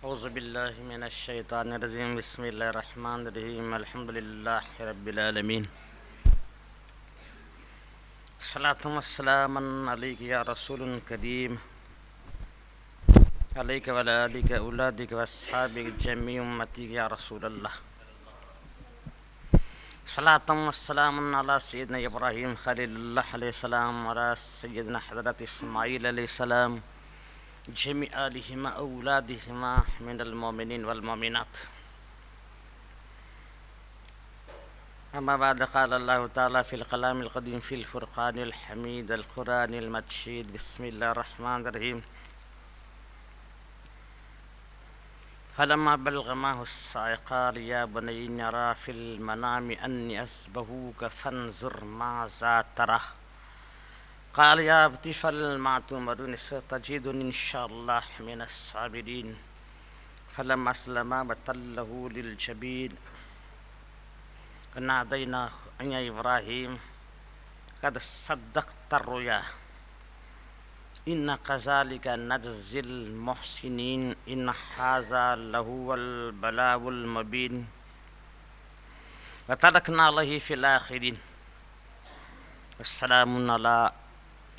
اعوذ باللہ من الشیطان الرجیم بسم اللہ الرحمن الرحیم الحمد للہ رب العالمین صلاۃ والسلام علیک یا رسول کریم علیک وعلی آلک اولادک واصحابک جمیع امتک یا رسول اللہ صلاۃ والسلام علی سیدنا ابراہیم خلیل اللہ علیہ السلام وعلی سیدنا حضرت اسماعیل علیہ السلام جميع آلهما أولادهما من المؤمنين والمؤمنات. أما بعد قال الله تعالى في الكلام القديم في الفرقان الحميد القرآن المجيد بسم الله الرحمن الرحيم فلما بلغ معه السعي قال يا بني نرى في المنام أني أذبحك فانظر ماذا ترى قال يا أبت افعل ما تؤمر ستجدني إن شاء الله من الصابرين فلما أسلما وتله للجبين ناديناه أن يا إبراهيم قد صدقت الرؤيا إن كذلك نجزي المحسنين إن هذا لهو البلاء المبين وتركنا عليه في الآخرين السلام على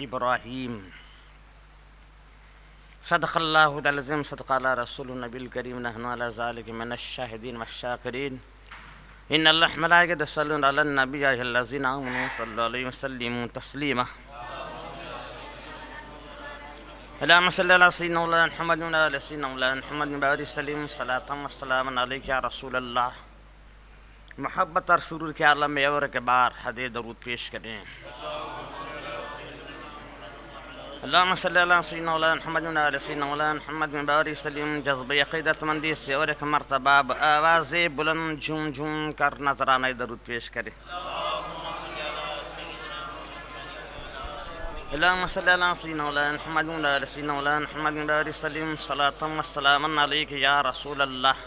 ابراہیم صدق اللہ العظیم صدق علی رسول النبی الکریم نحن علی ذلک من الشاہدین والشاکرین ان اللہ ملائکۃ یصلون علی النبی یا ایھا الذین آمنوا صلوا علیہ وسلموا تسلیما اللهم صل علی سیدنا مولانا محمد وعلی آل سیدنا مولانا محمد وبارک وسلم صلاۃ و سلام علیک یا رسول اللہ. محبت اور سرور کے عالم میں اور کے بار حد درود پیش کریں. اللهم صل علی سیدنا مولانا محمد وعلی آل سیدنا مولانا محمد وبارک وسلم. جذبہ عقیدت مندی سے اور ایک مرتبہ آواز بلند جھوم جھوم کر نذرانہ درود پیش کریں. اللهم صل علی سیدنا مولانا محمد وعلی آل سیدنا مولانا محمد وبارک وسلم. صلاۃ و سلام علیک یا رسول اللہ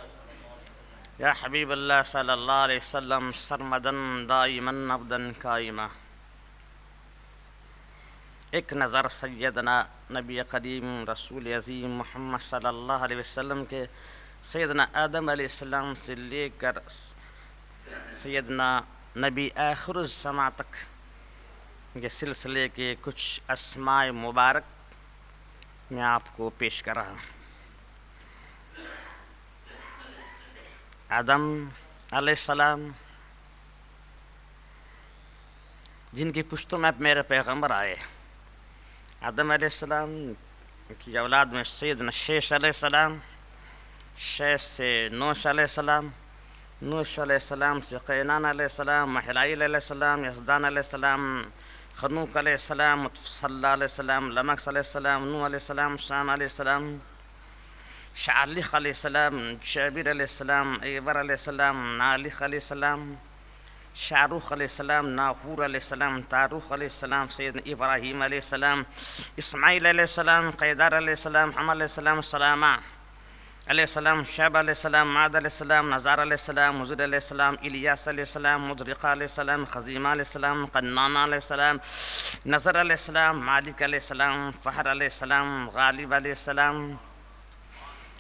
یا حبیب اللہ صلی اللہ علیہ وسلم سرمدن دائمن ابدن قائمہ. ایک نظر سیدنا نبی کریم رسول عظیم محمد صلی اللہ علیہ وسلم کے سیدنا آدم علیہ السلام سے لے کر سیدنا نبی آخر الزماں تک کے سلسلے کے کچھ اسماء مبارک میں آپ کو پیش کر رہا ہوں. آدم علیہ السلام جن کی پشتوں میں میرے پیغمبر آئے. آدم علیہ السلام کی اولاد میں سیدنا شیش علیہ السلام، شیش سے نوش علیہ السلام، نوش علیہ السلام سے قینان علیہ السلام، محلائل علیہ السلام، یزدان علیہ السلام، خنوق علیہ السلام، متصلی علیہ السلام، لمکس علیہ السلام، نوح علیہ السلام، شام علیہ السلام، شعلق علیہ السلام، جابر علیہ السلام، ایبر علیہ السلام، نالخ علیہ السلام، شاروخ علیہ السلام، ناہور علیہ السلام، تاروخ علیہ السلام، سیدنا ابراہیم علیہ السلام، اسماعیل علیہ السلام، قیدار علیہ السلام، حم علیہ السلام، سلامہ علیہ السلام، شعب علیہ السلام، معد علیہ السلام، نزار علیہ السلام، حضر علیہ السلام، الیاس علیہ السلام، مدرقہ علیہ السلام، خزیمہ علیہ السلام، قنانہ علیہ السلام، نظر علیہ السلام، مالک علیہ السلام، فہر علیہ السلام، غالب علیہ السلام،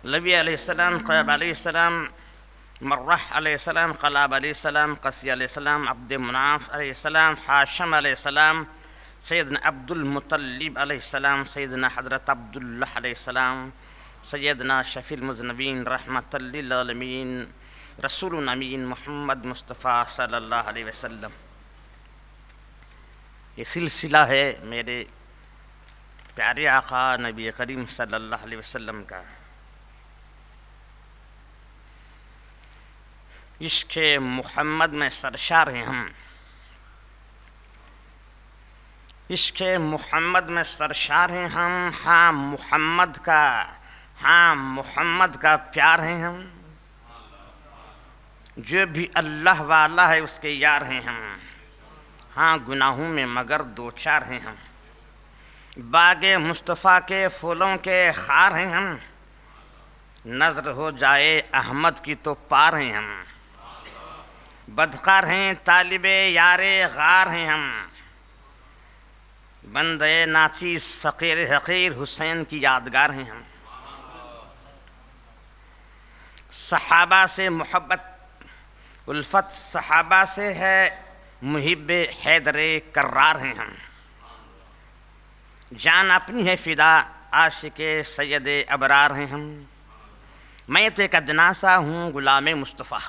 لبی علیہ السلام، قیب علیہ السلام، مرح علیہ السلام، قلاب علیہ السلام، قسی علیہ السلام، عبد مناف علیہ السلام، حاشم علیہ السلام، سیدنا عبد المطلب علیہ السلام، سیدنا حضرت عبداللہ علیہ السلام، سیدنا شفیع المذنبین رحمۃ للعالمین رسول امین محمد مصطفیٰ صلی اللہ علیہ وسلم. یہ سلسلہ ہے میرے پیارے آقا نبی کریم صلی اللہ علیہ وسلم کا. عشق محمد میں سرشار ہیں ہم، عشق محمد میں سرشار ہیں ہم، ہاں محمد کا پیار ہیں ہم، جو بھی اللہ والا ہے اس کے یار ہیں ہم، ہاں گناہوں میں مگر دو چار ہیں ہم، باغ مصطفیٰ کے پھولوں کے خار ہیں ہم، نظر ہو جائے احمد کی تو پار ہیں ہم، بدکار ہیں طالب یار غار ہیں ہم، بندے ناچیز فقیر حقیر حسین کی یادگار ہیں ہم. صحابہ سے محبت الفت صحابہ سے ہے، محب حیدر کرار ہیں ہم، جان اپنی ہے فدا عاشق سید ابرار ہیں ہم، میں تو ایک ادنا سا ہوں غلام مصطفیٰ،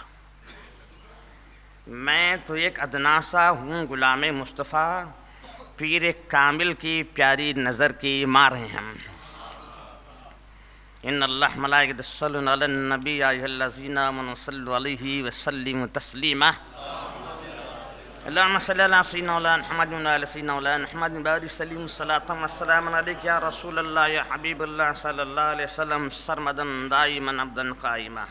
میں تو ایک ادنا سا ہوں غلام مصطفیٰ، پیر کامل کی پیاری نظر کی مار ہیں ہم۔ ان اللہ ملائکۃ یصلون علی النبی یا ایھا الذین آمنوا صلوا علیہ وسلموا تسلیما۔ اللہم صلی علی سیدنا مولانا محمد وعلی سیدنا مولانا محمد بارک وسلم الصلاۃ والسلام علیک یا رسول اللہ یا حبیب اللہ صلی اللہ علیہ وسلم سرمدا دائما ابدا قائما۔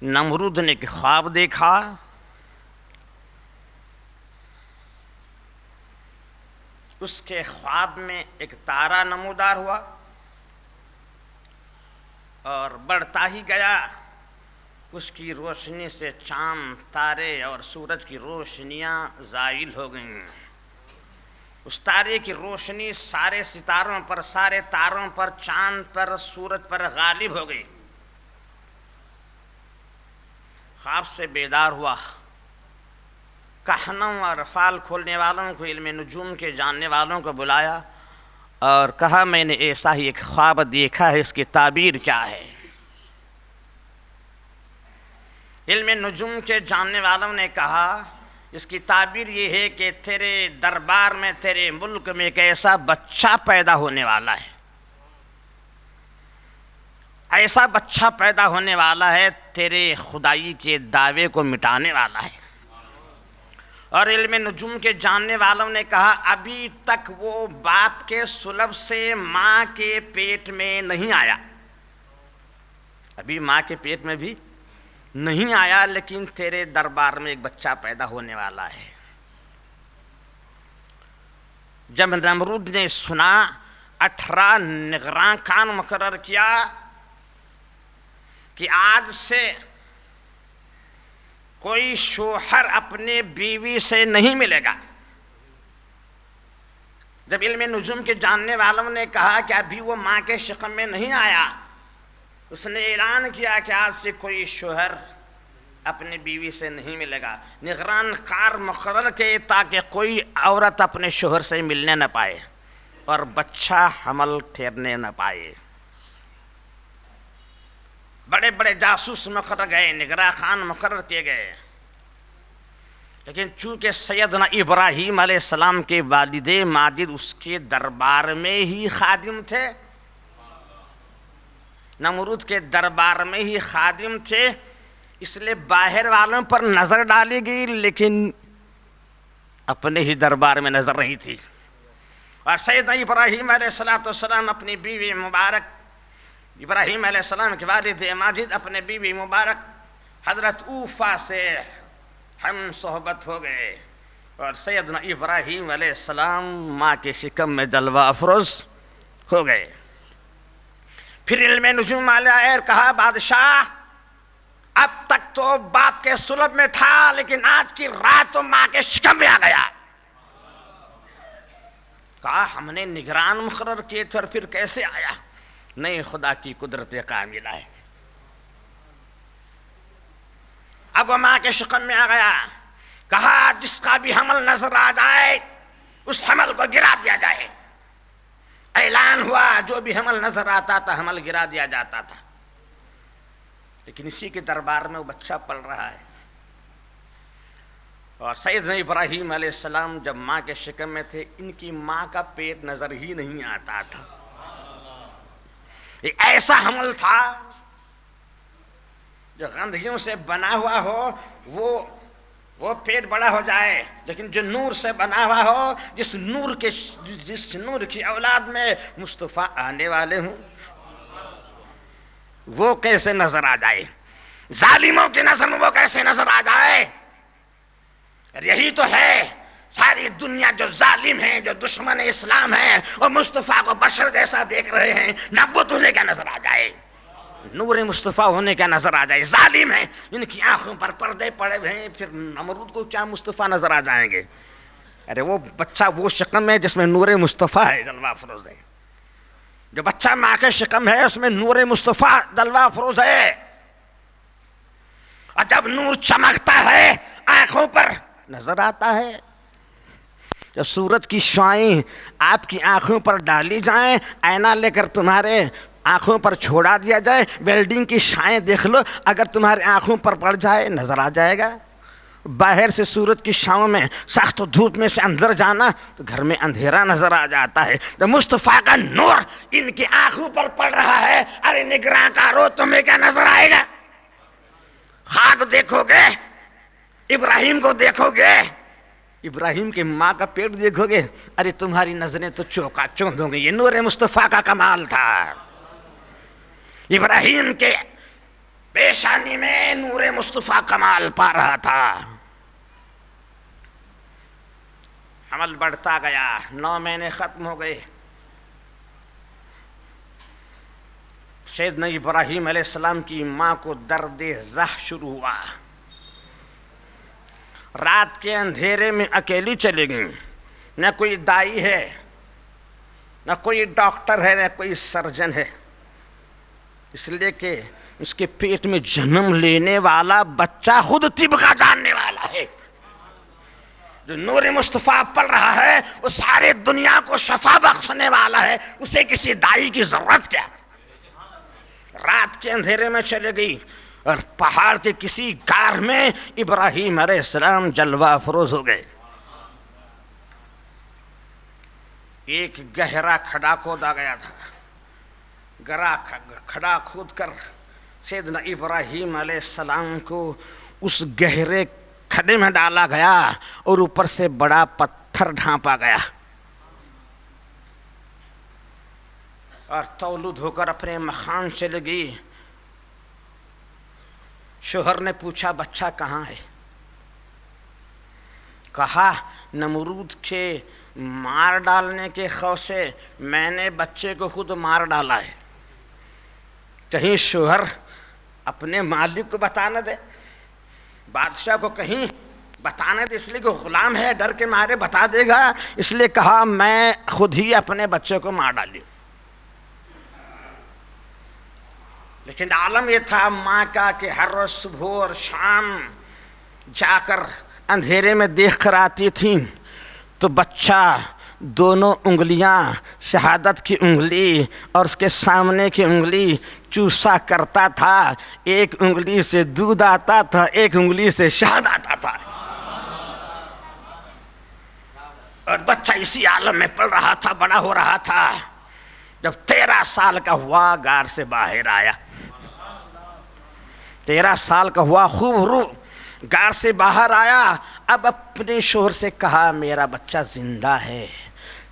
نمرود نے ایک خواب دیکھا، اس کے خواب میں ایک تارا نمودار ہوا اور بڑھتا ہی گیا، اس کی روشنی سے چاند تارے اور سورج کی روشنیاں زائل ہو گئیں، اس تارے کی روشنی سارے ستاروں پر، سارے تاروں پر، چاند پر، سورج پر غالب ہو گئی۔ خواب سے بیدار ہوا، کہنوں اور فال کھولنے والوں کو، علم نجوم کے جاننے والوں کو بلایا اور کہا میں نے ایسا ہی ایک خواب دیکھا ہے، اس کی تعبیر کیا ہے؟ علم نجوم کے جاننے والوں نے کہا اس کی تعبیر یہ ہے کہ تیرے دربار میں، تیرے ملک میں ایک ایسا بچہ پیدا ہونے والا ہے، ایسا بچہ پیدا ہونے والا ہے تیرے خدائی کے دعوے کو مٹانے والا ہے۔ اور علم نجوم کے جاننے والوں نے کہا ابھی تک وہ باپ کے صلب سے ماں کے پیٹ میں نہیں آیا، ابھی ماں کے پیٹ میں بھی نہیں آیا، لیکن تیرے دربار میں ایک بچہ پیدا ہونے والا ہے۔ جب نمرود نے سنا، 18 نگراں خان مقرر کیا کہ آج سے کوئی شوہر اپنے بیوی سے نہیں ملے گا۔ جب علم نجوم کے جاننے والوں نے کہا کہ ابھی وہ ماں کے شکم میں نہیں آیا، اس نے اعلان کیا کہ آج سے کوئی شوہر اپنے بیوی سے نہیں ملے گا۔ نگران کار مقرر کیے تاکہ کوئی عورت اپنے شوہر سے ملنے نہ پائے اور بچہ حمل ٹھہرنے نہ پائے۔ بڑے بڑے جاسوس مقرر گئے، نگراں خان مقرر کیے گئے، لیکن چونکہ سیدنا ابراہیم علیہ السلام کے والد ماجد اس کے دربار میں ہی خادم تھے، نمرود کے دربار میں ہی خادم تھے، اس لیے باہر والوں پر نظر ڈالی گئی لیکن اپنے ہی دربار میں نظر نہیں تھی۔ اور سیدنا ابراہیم علیہ السلام اپنی بیوی مبارک، ابراہیم علیہ السلام کے والد ماجد اپنے بیوی مبارک حضرت اوفا سے ہم صحبت ہو گئے اور سیدنا ابراہیم علیہ السلام ماں کے شکم میں جلوہ افروز ہو گئے۔ پھر علم نجوم والے آئے اور کہا بادشاہ اب تک تو باپ کے صلب میں تھا لیکن آج کی رات تو ماں کے شکم میں آ گیا۔ کہا ہم نے نگران مقرر کیے تھے اور پھر کیسے آیا؟ نہیں، خدا کی قدرت کاملہ ہے، اب وہ ماں کے شکم میں آ گیا۔ کہا جس کا بھی حمل نظر آ جائے اس حمل کو گرا دیا جائے۔ اعلان ہوا جو بھی حمل نظر آتا تھا حمل گرا دیا جاتا تھا، لیکن اسی کے دربار میں وہ بچہ پل رہا ہے۔ اور سیدنا ابراہیم علیہ السلام جب ماں کے شکم میں تھے، ان کی ماں کا پیٹ نظر ہی نہیں آتا تھا۔ ایک ایسا حمل تھا جو گندگیوں سے بنا ہوا ہو وہ پیٹ بڑا ہو جائے، لیکن جو نور سے بنا ہوا ہو، جس نور کی اولاد میں مصطفیٰ آنے والے ہوں، وہ کیسے نظر آ جائے؟ ظالموں کی نظر میں وہ کیسے نظر آ جائے؟ اور یہی تو ہے ساری دنیا جو ظالم ہیں، جو دشمن اسلام ہیں، اور مصطفیٰ کو بشر جیسا دیکھ رہے ہیں، نبوت ہونے کا نظر آ جائے، نور مصطفیٰ ہونے کا نظر آ جائے۔ ظالم ہیں، ان کی آنکھوں پر پردے پڑے ہوئے ہیں، پھر نمرود کو کیا مصطفیٰ نظر آ جائیں گے؟ ارے وہ بچہ وہ شکم ہے جس میں نور مصطفیٰ ہے، جلوہ افروز ہے۔ جو بچہ ماں کے شکم ہے اس میں نور مصطفیٰ جلوہ افروز ہے، اور جب نور چمکتا ہے آنکھوں پر نظر آتا ہے. جب سورج کی شعائیں آپ کی آنکھوں پر ڈالی جائیں، آئینہ لے کر تمہارے آنکھوں پر چھوڑا دیا جائے، ویلڈنگ کی شعائیں دیکھ لو، اگر تمہارے آنکھوں پر پڑ جائے نظر آ جائے گا. باہر سے سورج کی شعاؤں میں سخت دھوپ میں سے اندر جانا تو گھر میں اندھیرا نظر آ جاتا ہے. جب مصطفیٰ کا نور ان کی آنکھوں پر پڑ رہا ہے، ارے نگراں کارو تمہیں کیا نظر آئے گا؟ خاک دیکھو گے، ابراہیم کو دیکھو گے، ابراہیم کے ماں کا پیٹ دیکھو گے، ارے تمہاری نظریں تو چوکا چوند ہوں گی. یہ نور مصطفیٰ کا کمال تھا. ابراہیم کے پیشانی میں نور مصطفیٰ کمال پا رہا تھا. عمل بڑھتا گیا، 9 مہینے ختم ہو گئے. سیدنا ابراہیم علیہ السلام کی ماں کو درد زہ شروع ہوا. رات کے اندھیرے میں اکیلی چلی گئیں. نہ کوئی دائی ہے، نہ کوئی ڈاکٹر ہے، نہ کوئی سرجن ہے، اس لیے کہ اس کے پیٹ میں جنم لینے والا بچہ خود طب کا جاننے والا ہے. جو نور مصطفیٰ پڑھ رہا ہے وہ سارے دنیا کو شفا بخشنے والا ہے، اسے کسی دائی کی ضرورت کیا؟ رات کے اندھیرے میں چلے گئی اور پہاڑ کے کسی غار میں ابراہیم علیہ السلام جلوہ افروز ہو گئے. ایک گہرا کھڈا کھودا گیا تھا. کھڈا کھود کر سیدنا ابراہیم علیہ السلام کو اس گہرے کھڈے میں ڈالا گیا اور اوپر سے بڑا پتھر ڈھانپا گیا، اور تولد ہو کر اپنے مکان چلے گئی. شوہر نے پوچھا بچہ کہاں ہے؟ کہا نمرود کے مار ڈالنے کے خوف سے میں نے بچے کو خود مار ڈالا ہے. کہیں شوہر اپنے مالک کو بتانا دے، بادشاہ کو کہیں بتانا دے، اس لیے کہ غلام ہے، ڈر کے مارے بتا دے گا، اس لیے کہا میں خود ہی اپنے بچے کو مار ڈالی. لیکن عالم یہ تھا ماں کا کہ ہر روز صبح اور شام جا کر اندھیرے میں دیکھ کر آتی تھیں تو بچہ دونوں انگلیاں، شہادت کی انگلی اور اس کے سامنے کی انگلی چوسا کرتا تھا. ایک انگلی سے دودھ آتا تھا، ایک انگلی سے شہد آتا تھا، اور بچہ اسی عالم میں پل رہا تھا، بڑا ہو رہا تھا. جب 13 سال کا ہوا غار سے باہر آیا، 13 سال کا ہوا، خوب روح غار سے باہر آیا. اب اپنے شوہر سے کہا میرا بچہ زندہ ہے،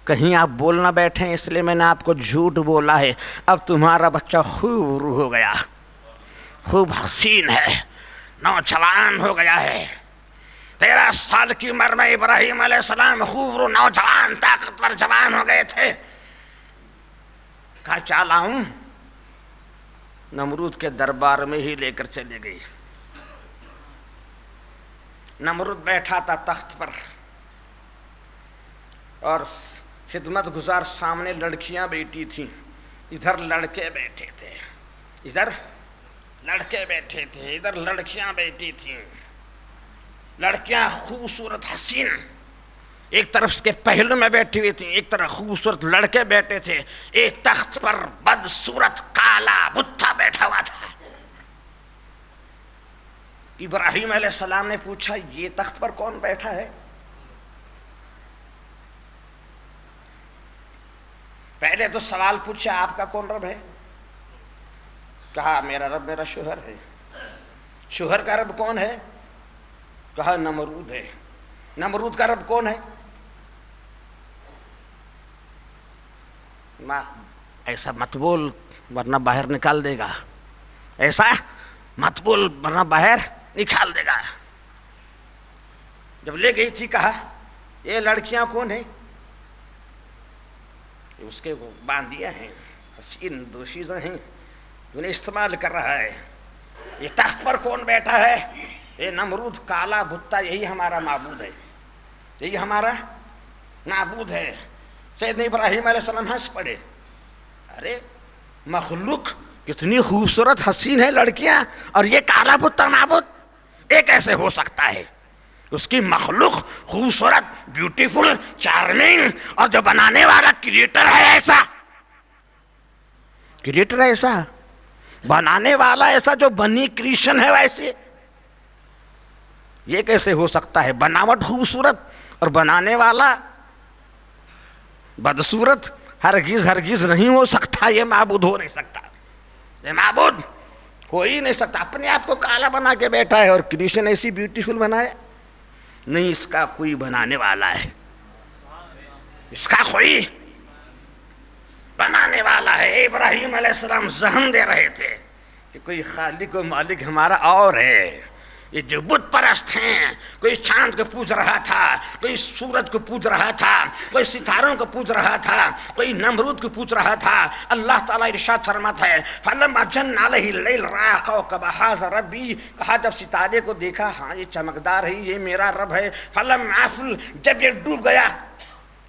کہیں آپ بول نہ بیٹھیں اس لیے میں نے آپ کو جھوٹ بولا ہے. اب تمہارا بچہ خوب روح ہو گیا، خوب حسین ہے، نوجوان ہو گیا ہے. 13 سال کی عمر میں ابراہیم علیہ السلام خوب روح، نوجوان، طاقتور جوان ہو گئے تھے. کہا چال آؤں؟ نمرود کے دربار میں ہی لے کر چلی گئی. نمرود بیٹھا تھا تخت پر، اور خدمت گزار سامنے لڑکیاں بیٹھی تھیں، ادھر لڑکے بیٹھے تھے، ادھر لڑکے بیٹھے تھے، ادھر لڑکیاں بیٹھی تھیں. لڑکیاں خوبصورت حسین ایک طرف اس کے پہلو میں بیٹھی ہوئی تھیں، ایک طرف خوبصورت لڑکے بیٹھے تھے. ایک تخت پر بدصورت کالا بتھا بیٹھا ہوا تھا. ابراہیم علیہ السلام نے پوچھا یہ تخت پر کون بیٹھا ہے؟ پہلے تو سوال پوچھا آپ کا کون رب ہے؟ کہا میرا رب میرا شوہر ہے. شوہر کا رب کون ہے؟ کہا نمرود ہے. نمرود کا رب کون ہے؟ ماں ایسا مت بول ورنہ باہر نکال دے گا، ایسا مت بول ورنہ باہر نکال دے گا. جب لے گئی تھی کہا یہ لڑکیاں کون ہیں؟ اس کے باندیاں ہیں، حسین دوشیزہ ہیں، انہیں استعمال کر رہا ہے. یہ تخت پر کون بیٹھا ہے؟ یہ نمرود کالا بھتا، یہی ہمارا معبود ہے، یہی ہمارا معبود ہے. سیدنا ابراہیم علیہ السلام ہنس پڑے. ارے مخلوق کتنی خوبصورت حسین ہے لڑکیاں، اور یہ کالا بت معبود، یہ کیسے ہو سکتا ہے؟ اس کی مخلوق خوبصورت، بیوٹیفل، چارمنگ، اور جو بنانے والا کریٹر ہے ایسا، کریٹر ایسا، بنانے والا ایسا، جو بنی کریشن ہے ویسے، یہ کیسے ہو سکتا ہے؟ بناوٹ خوبصورت اور بنانے والا بدصورت، ہرگز ہرگز نہیں ہو سکتا، یہ معبود ہو نہیں سکتا، یہ معبود ہو ہی نہیں سکتا۔ اپنے آپ کو کالا بنا کے بیٹھا ہے اور کریشن ایسی بیوٹیفل بنائے، نہیں، اس کا کوئی بنانے والا ہے، اس کا کوئی بنانے والا ہے۔ ابراہیم علیہ السلام ذہن دے رہے تھے کہ کوئی خالق و مالک ہمارا اور ہے۔ یہ جو بت پرست ہیں، کوئی چاند کو پوج رہا تھا، کوئی سورج کو پوج رہا تھا، کوئی ستاروں کو پوج رہا تھا، کوئی نمرود کو پوج رہا تھا، اللہ تعالیٰ ارشاد فرماتا ہے فَلَمَّا جَنَّ عَلَيْهِ اللَّيْلُ رَأَىٰ كَوْكَبًا هَٰذَا رَبِّي، کہا جب ستارے کو دیکھا، ہاں یہ چمکدار ہے، یہ میرا رب ہے۔ فَلَمَّا أَفْلَ، جب یہ ڈوب گیا،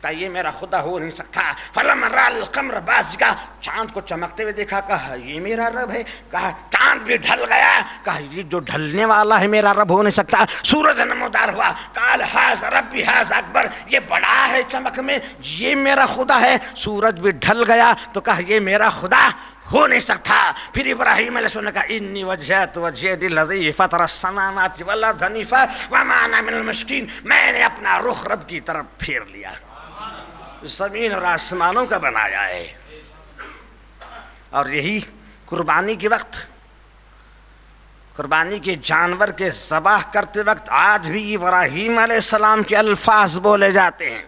کہا یہ میرا خدا ہو نہیں سکتا۔ فَلَمَّا رَأَى الْقَمَرَ بَازِغًا، چاند کو چمکتے ہوئے دیکھا، کہا یہ میرا رب ہے۔ کہا چاند بھی ڈھل گیا، کہا یہ جو ڈھلنے والا ہے میرا رب ہو نہیں سکتا۔ سورج نمودار ہوا، قال هَٰذَا رَبِّي هَٰذَا أَكْبَرُ، یہ بڑا ہے چمک میں، یہ میرا خدا ہے۔ سورج بھی ڈھل گیا تو کہا یہ میرا خدا ہو نہیں سکتا۔ پھر ابراہیم علیہ السلام نے کہا انی وجہت وجہی للذی فطر السماوات والارض حنیفا وما انا من المشرکین، میں نے اپنا رخ رب کی طرف پھیر لیا، زمین اور آسمانوں کا بنایا ہے۔ اور یہی قربانی کے وقت، قربانی کے جانور کے ذبح کرتے وقت آج بھی ابراہیم علیہ السلام کے الفاظ بولے جاتے ہیں،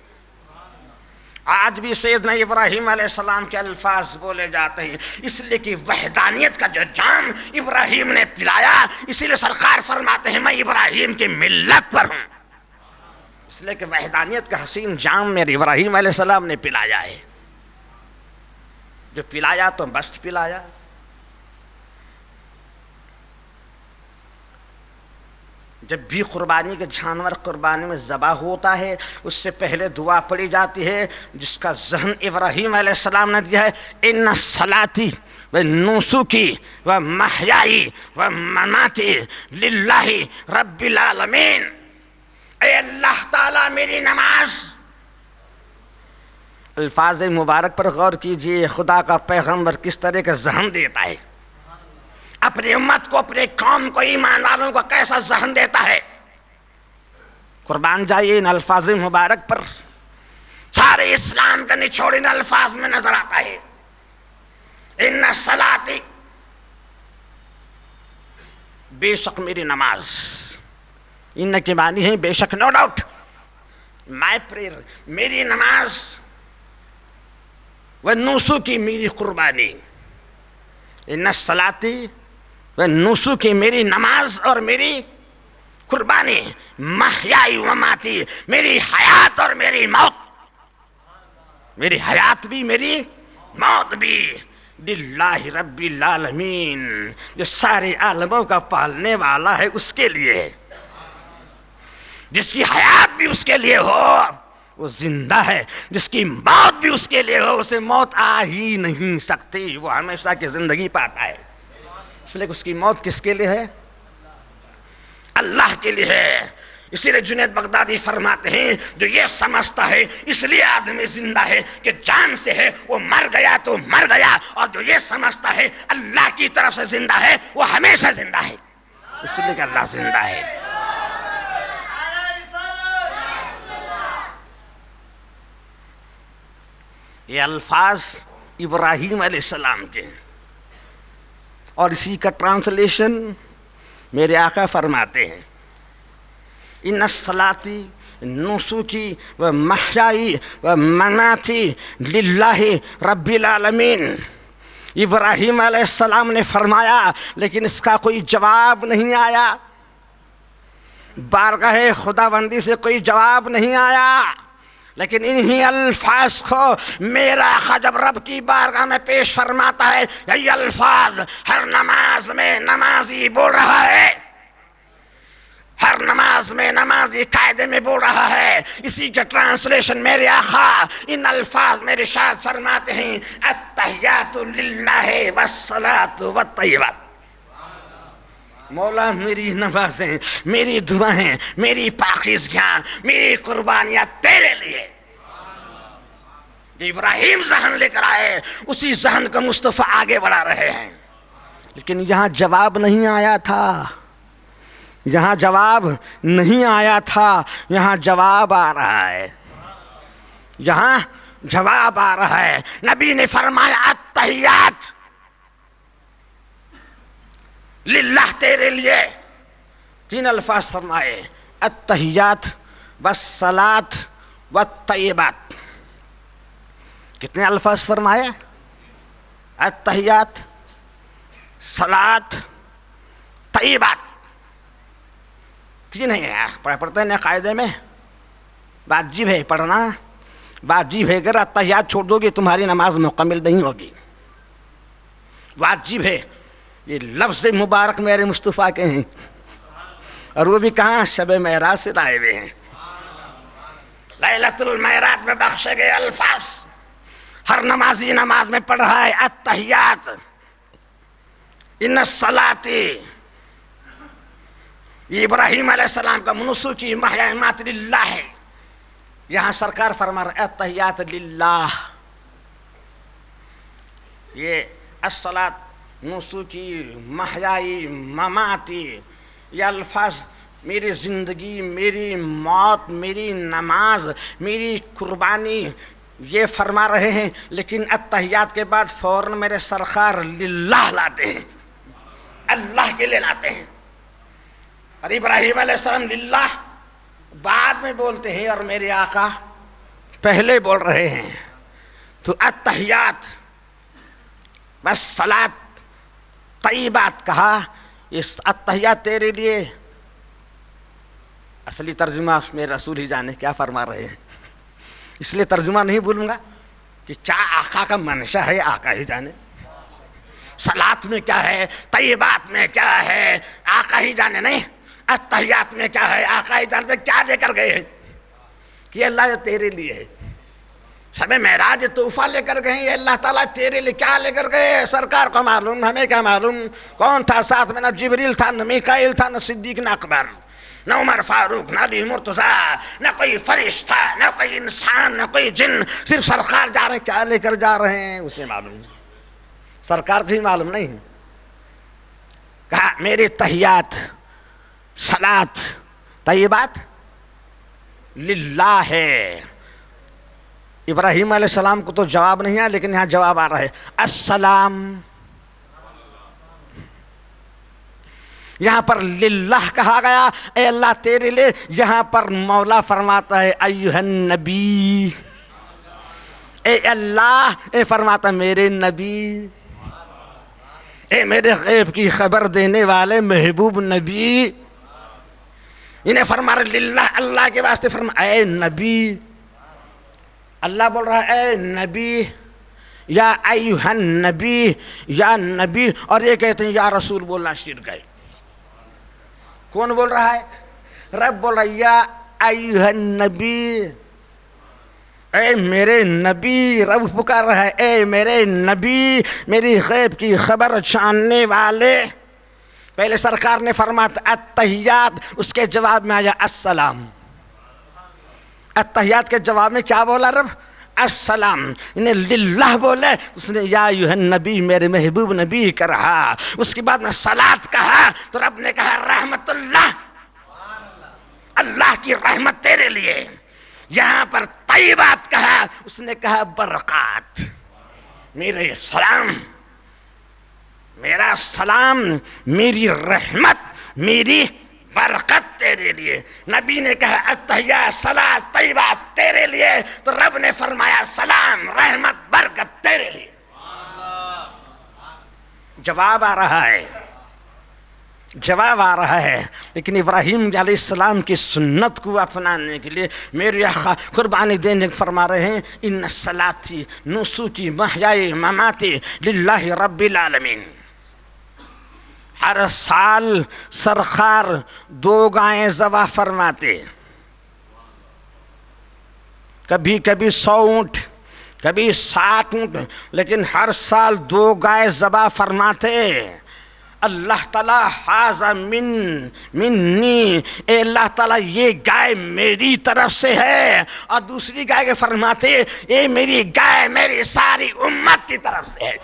آج بھی سیدنا ابراہیم علیہ السلام کے الفاظ بولے جاتے ہیں، اس لیے کہ وحدانیت کا جو جام ابراہیم نے پلایا، اسی لیے سرکار فرماتے ہیں میں ابراہیم کی ملت پر ہوں، اس لیے کہ وحدانیت کا حسین جام میرے ابراہیم علیہ السلام نے پلایا ہے۔ جو پلایا تو مست پلایا۔ جب بھی قربانی کے جانور قربانی میں ذبح ہوتا ہے، اس سے پہلے دعا پڑھی جاتی ہے جس کا ذہن ابراہیم علیہ السلام نے دیا ہے، ان صلاتی و نسکی و محیائی و مماتی للہ رب العالمین، اے اللہ تعالیٰ میری نماز۔ الفاظ مبارک پر غور کیجئے، خدا کا پیغمبر کس طرح کا ذہن دیتا ہے، اپنی امت کو، اپنے قوم کو، ایمان والوں کو کیسا ذہن دیتا ہے۔ قربان جائیے ان الفاظ مبارک پر، سارے اسلام کا نچوڑ ان الفاظ میں نظر آتا ہے۔ ان صلاتی، بے شک میری نماز، ان کے معنی ہے بے شک، نو ڈاؤٹ، مائی پریئر، میری نماز، و نسکی، میری قربانی، ان صلاتی و نسکی، میری نماز اور میری قربانی، محیائی و مماتی، میری حیات اور میری موت، میری حیات بھی میری موت بھی، للہ رب العالمین، جو سارے عالموں کا پالنے والا ہے اس کے لیے ہے، جس کی حیات بھی اس کے لیے ہو وہ زندہ ہے، جس کی موت بھی اس کے لیے ہو اسے موت آ ہی نہیں سکتی، وہ ہمیشہ کی زندگی پاتا ہے، اس لیے اس کی موت کس کے لیے ہے؟ اللہ کے لیے ہے۔ اسی لیے جنید بغدادی فرماتے ہیں جو یہ سمجھتا ہے اس لیے آدمی زندہ ہے کہ جان سے ہے، وہ مر گیا تو مر گیا، اور جو یہ سمجھتا ہے اللہ کی طرف سے زندہ ہے وہ ہمیشہ زندہ ہے، اس لیے کہ اللہ زندہ ہے۔ یہ الفاظ ابراہیم علیہ السلام کے ہیں، اور اسی کا ٹرانسلیشن میرے آقا فرماتے ہیں، ان الصلاتی نسکی و محیائی و مماتی للہ رب العالمین۔ ابراہیم علیہ السلام نے فرمایا، لیکن اس کا کوئی جواب نہیں آیا، بارگاہ خداوندی سے کوئی جواب نہیں آیا، لیکن انہی الفاظ کو میرا آقا جب رب کی بارگاہ میں پیش فرماتا ہے، یہ الفاظ ہر نماز میں نمازی بول رہا ہے، ہر نماز میں نمازی قاعدے میں بول رہا ہے۔ اسی کا ٹرانسلیشن میرے آقا ان الفاظ میں ارشاد فرماتے ہیں، التحیات للہ والصلاۃ والطیبات. مولا میری نمازیں، میری دعائیں، میری پاکیزگیاں، میری قربانیاں تیرے لیے. ابراہیم ذہن لے کر آئے، اسی ذہن کا مصطفیٰ آگے بڑھا رہے ہیں. لیکن یہاں جواب نہیں آیا تھا، یہاں جواب نہیں آیا تھا، یہاں جواب آ رہا ہے، یہاں جواب آ رہا ہے. نبی نے فرمایا التحیات للہ، تیرے لیے. 3 الفاظ فرمائے، التحیات والصلاۃ والطیبات. کتنے الفاظ فرمائے؟ التحیات، صلاۃ، طیبات. 3 ہیں. پڑھتے ہیں قاعدے میں، واجب ہے پڑھنا، واجب ہے. اگر التحیات چھوڑ دو گے تمہاری نماز مکمل نہیں ہوگی. واجب ہے. یہ لفظ مبارک میرے مصطفیٰ کے ہیں، اور وہ بھی کہاں؟ شب معراج سے لائے ہوئے ہیں. لیلۃ المعراج میں بخشے گئے الفاظ ہر نمازی نماز میں پڑھ رہا ہے. التحیات، ان الصلاۃ. یہ ابراہیم علیہ السلام کا منسوکی محیا مات للہ ہے. یہاں سرکار فرما رہے التحیات للہ. یہ الصلاۃ نسوکی محیائی مماتی، یہ الفاظ میری زندگی، میری موت، میری نماز، میری قربانی، یہ فرما رہے ہیں. لیکن التحیات کے بعد فوراً میرے سرکار للہ لاتے ہیں، اللہ کے لیے لاتے ہیں. اور ابراہیم علیہ السلام للہ بعد میں بولتے ہیں اور میرے آقا پہلے بول رہے ہیں. تو التحیات بس صلاۃ طیبات کہا. اس التحیات تیرے لیے اصلی ترجمہ میرے رسول ہی جانے کیا فرما رہے ہیں، اس لیے ترجمہ نہیں بولوں گا کہ کیا آقا کا منشا ہے، آقا ہی جانے. صلاۃ میں کیا ہے، طیبات میں کیا ہے، آقا ہی جانے. نہیں، التحیات میں کیا ہے، آقا ہی جانے. کیا لے کر گئے ہیں کہ اللہ یہ تیرے لیے ہے. شب معراج تحفہ لے کر گئے ہیں، اللہ تعالیٰ تیرے لیے کیا لے کر گئے؟ سرکار کو معلوم، ہمیں کیا معلوم کون تھا ساتھ میں؟ نہ جبریل تھا، نہ میکائیل تھا، نہ صدیق، نہ اکبر، نہ عمر فاروق، نہ علی مرتضیٰ، نہ کوئی فرشتہ، نہ کوئی انسان، نہ کوئی جن. صرف سرکار جا رہے ہیں. کیا لے کر جا رہے ہیں اسے معلوم، سرکار کو ہی معلوم نہیں. کہا میری تحیات، صلاۃ، طیبات للہ ہے. ابراہیم علیہ السلام کو تو جواب نہیں ہے، لیکن یہاں جواب آ رہا ہے. السلام یہاں پر للہ کہا گیا، اے اللہ تیرے لیے. یہاں پر مولا فرماتا ہے ایھا النبی، اے اللہ، اے فرماتا میرے نبی، اے میرے غیب کی خبر دینے والے محبوب نبی. انہیں فرما رہے للہ، اللہ کے واسطے فرما اے نبی. اللہ بول رہا ہے اے نبی، یا ایھا النبی، یا نبی. اور یہ کہتے ہیں یا رسول بولنا شرک ہے. کون بول رہا ہے؟ رب بول رہا ہے یا ایھا النبی، اے میرے نبی. رب پکار رہا ہے اے میرے نبی، میری غیب کی خبر جاننے والے. پہلے سرکار نے فرمایا التحیات، اس کے جواب میں آیا السلام. التحیات کے جواب میں کیا بولا رب؟ السلام. انہیں للہ بولے، اس نے یا ایھا النبی، میرے محبوب نبی کہا. اس کے بعد میں صلاۃ کہا تو رب نے کہا رحمت اللہ، اللہ کی رحمت تیرے لیے. یہاں پر طیبات کہا، اس نے کہا برکات. میرے سلام، میرا سلام، میری رحمت، میری برکت تیرے لیے. نبی نے کہا التحیات، صلاۃ، طیبات تیرے لیے، تو رب نے فرمایا سلام، رحمت، برکت تیرے لیے. جواب آ رہا ہے، جواب آ رہا ہے. لیکن ابراہیم علیہ السلام کی سنت کو اپنانے کے لیے میری قربانی دینے فرما رہے ہیں ان صلاتی نسوکی محیائی مماتی للہ رب العالمین. ہر سال سرکار 2 گائیں ذبح فرماتے، کبھی کبھی 100 اونٹ، کبھی 7 اونٹ، لیکن ہر سال 2 گائے ذبح فرماتے۔ اللہ تعالیٰ ھذا منی، اے اللہ تعالیٰ یہ گائے میری طرف سے ہے، اور دوسری گائے کے فرماتے اے میری گائے میری ساری امت کی طرف سے ہے۔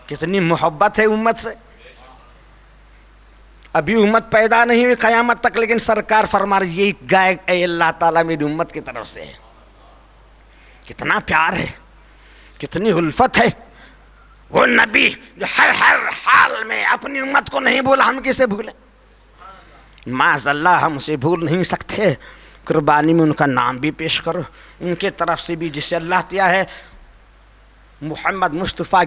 کتنی محبت ہے امت سے۔ ابھی امت پیدا نہیں ہوئی قیامت تک، لیکن سرکار فرما رہے یہ گائے اے اللہ تعالیٰ میری امت کی طرف سے ہے۔ کتنا پیار ہے، کتنی الفت ہے۔ وہ نبی جو ہر حال میں اپنی امت کو نہیں بھولا، ہم کسے بھولیں؟ معاذ اللہ، ہم اسے بھول نہیں سکتے۔ قربانی میں ان کا نام بھی پیش کرو، ان کے طرف سے بھی جسے اللہ دیا ہے، محمد مصطفیٰ